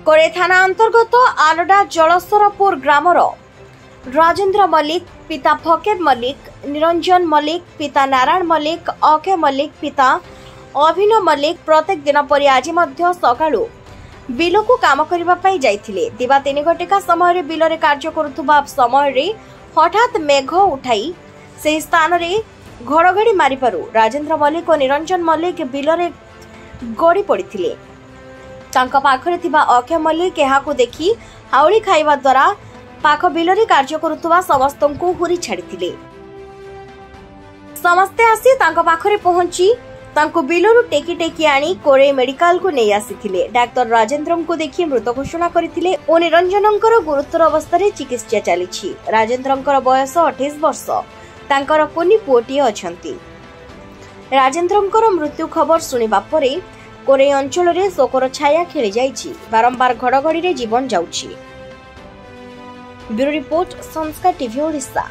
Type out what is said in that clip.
कोरे थाना अंतर्गत आनडा जलसरपुर ग्रामर राजेन्द्र मल्लिक पिता फकीर मल्लिक, निरंजन मल्लिक पिता नारायण मल्लिक, अक्षय मल्लिक पिता अभिनव मल्लिक प्रत्येक दिन परि आज सकाळू बिलकू काम करने जाइथिले। दिवा 3 घटिका समय बिलरे कार्य करुवा समय हठात मेघ उठाई से स्थान रे घड़घड़ी मारिपारु राजेन्द्र मल्लिक और निरंजन मल्लिक बिलरे गड़ी पड़िथिले। तांका पाखरे थिबा अक्षय मल्लिक एहाकु देखि हाउली खाइबा द्वारा पाख बिलरे कार्य करुवा समस्तंकु हुरी छाड़िथिले। समस्ते आसी तांका पाखरे पहुंची तांको बिलरु टेकी टेकी आनी कोरे मेडिकल को नहीं आसीथिले। डाक्टर राजेन्द्रम को देखि मृत घोषणा करथिले ओ निरंजनंकर गुरुतर अवस्था रे चिकित्सा चलीछि। राजेन्द्रंकर बयस 28 वर्ष। तांकर कुनी पुओटी अछंती। राजेन्द्रंकर मृत्यु खबर सुनिबा परे कोरे अंचल रे शोकर छाया खेली जाइछि। बारंबार घड़घड़ी रे जीवन जाउछि। ब्यूरो रिपोर्ट संस्कार टीवी ओडिशा।